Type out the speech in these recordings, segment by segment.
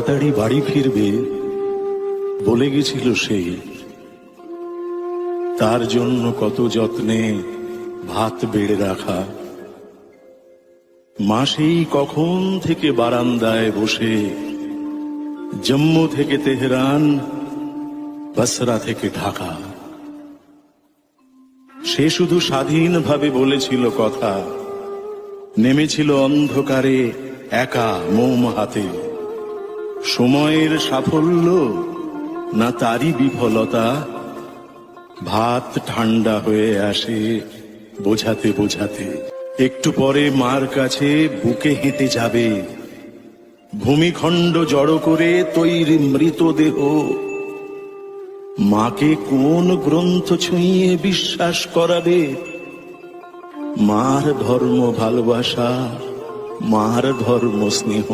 তাড়াতাড়ি বাড়ি ফিরবে বলে গেছিল সে। তার জন্য কত যত্নে ভাত বেড়ে রাখা। মা সেই কখন থেকে বারান্দায় বসে জম্মু থেকে তেহরান, বসরা থেকে ঢাকা। সে শুধু স্বাধীনভাবে বলেছিল কথা, নেমেছিল অন্ধকারে একা মোম হাতে। সময়ের সাফল্য না তারই বিফলতা, ভাত ঠান্ডা হয়ে আসে বোঝাতে বোঝাতে। একটু পরে মার কাছে বুকে হেঁটে যাবে, ভূমিখণ্ড জড়ো করে তৈরি মৃতদেহ। মাকে কোন গ্রন্থ ছুঁয়ে বিশ্বাস করাবে? মার ধর্ম ভালোবাসা, মার ধর্ম স্নেহ।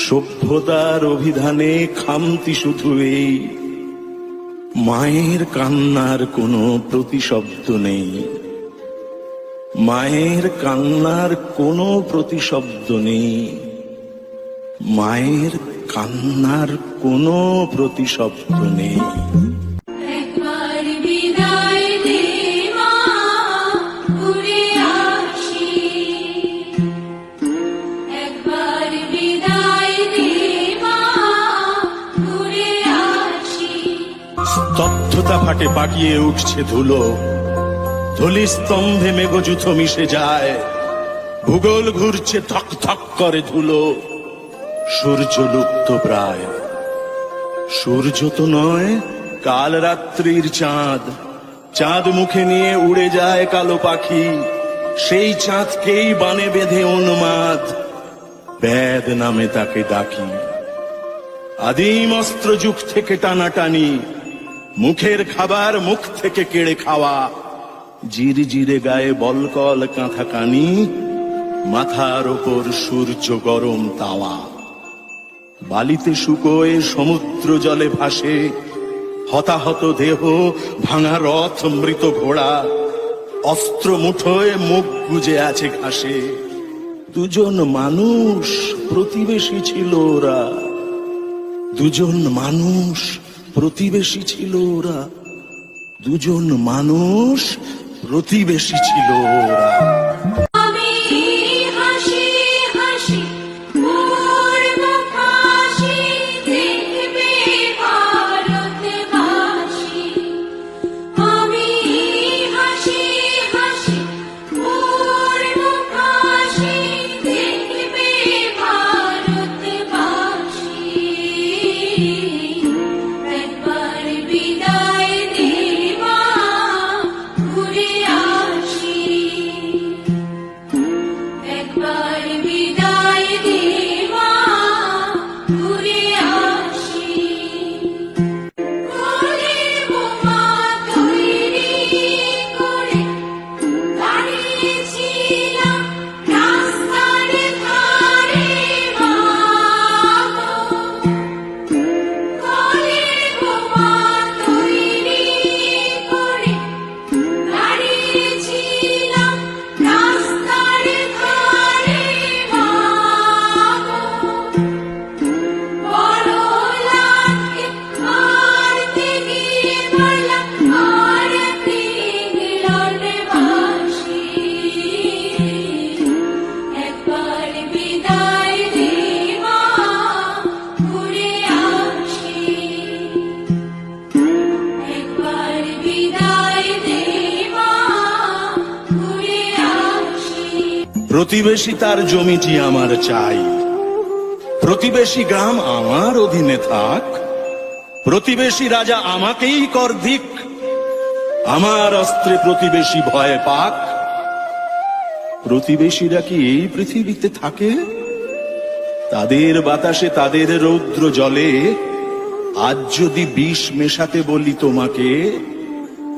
সভ্যতার অভিধানে খামতি শুধু এই, মায়ের কান্নার কোনো প্রতিশব্দ নেই। মায়ের কান্নার কোনো প্রতিশব্দ নেই। মায়ের কান্নার কোনো প্রতিশব্দ নেই। স্তব্ধতা ফাটে, পাকিয়ে উঠছে ধুলো। ধুলি স্তম্ভে মেঘযুথ মিশে যায়, ভূগোল ঘুরছে, থক থক করে ধুলো। সূর্য লুপ্ত প্রায়। সূর্য তো নয়, কাল রাত্রির চাঁদ। চাঁদ মুখে নিয়ে উড়ে যায় কালো পাখি, সেই চাঁদকেই বানে বেঁধে উন্মাদ। বেদ নামে তাকে ডাকি। আদিম অস্ত্র যুগ থেকে টানাটানি, মুখের খাবার মুখ থেকে কেড়ে খাওয়া। জিরে জিরে গায়ে বলকল কাঁথা কানি, মাথার ওপর সূর্য গরম তাওয়া। বালিতে শুকোয় সমুদ্র জলে ভাসে, হতাহত দেহ, ভাঙা রথ, মৃত ঘোড়া। অস্ত্র মুঠোয় মুখ গুজে আছে ঘাসে। দুজন মানুষ প্রতিবেশী ছিল ওরা। দুজন মানুষ প্রতিবেশী ছিল ওরা। দুজন মানুষ প্রতিবেশী ছিল ওরা। প্রতিবেশী তার জমিটি আমার চাই, প্রতিবেশী গ্রাম আমার অধীনে থাক, প্রতিবেশী রাজা আমাকেই কর দিক, আমার অস্ত্রে প্রতিবেশী ভয় পাক। প্রতিবেশীরা কি এই পৃথিবীতে থাকে? তাদের বাতাসে, তাদের রৌদ্র জলে আজ যদি বিষ মেশাতে বলি তোমাকে,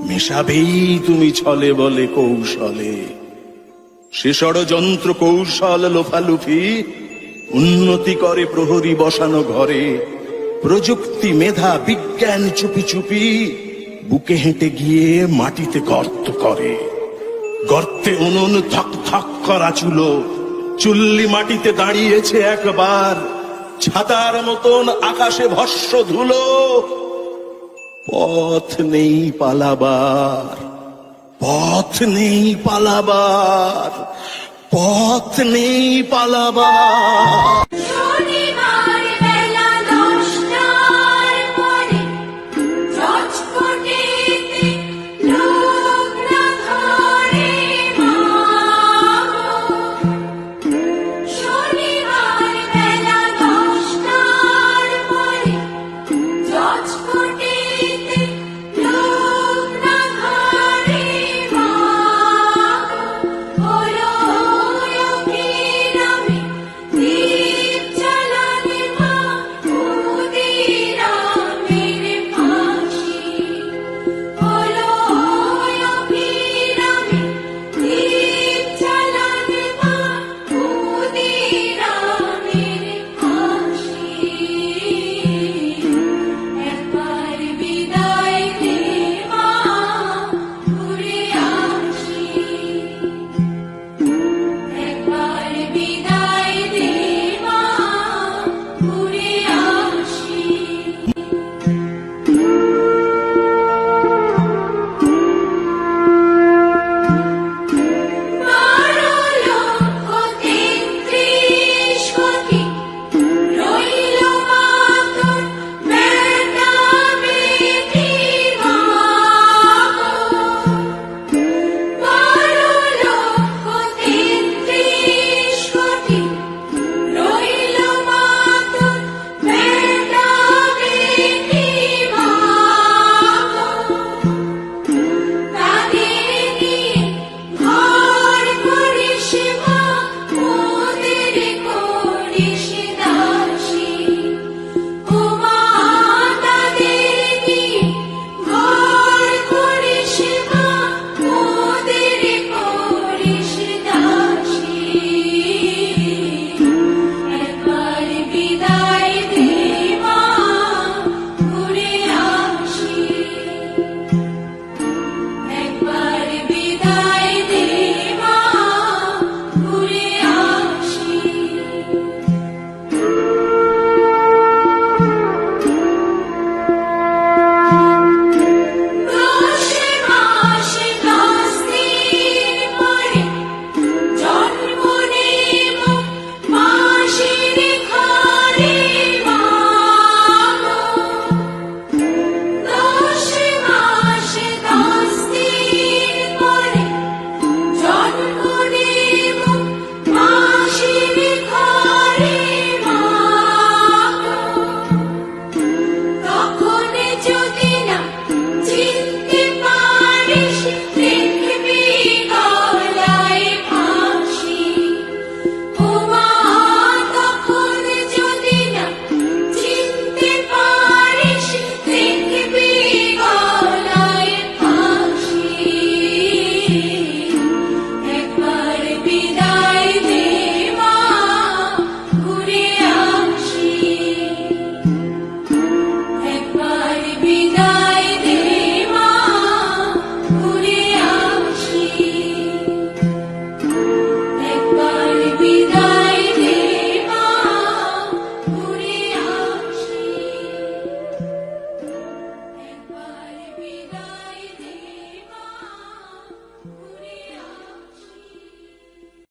মেশাবেই তুমি ছলে বলে কৌশলে। সে ষড়যন্ত্র কৌশল লোফালুফি, উন্নতি করে প্রহরী বসানো ঘরে। প্রযুক্তি মেধা বিজ্ঞান চুপি চুপি বুকে হেঁটে গিয়ে মাটিতে গর্ত করে। গর্তে উনুন থক থক করা চুলো, চুল্লি মাটিতে দাঁড়িয়েছে একবার। ছাতার মতন আকাশে ভস্ম ধুলো, পথ নেই পালাবার, পথ নেই পালাবার, পথ নেই পালাবার।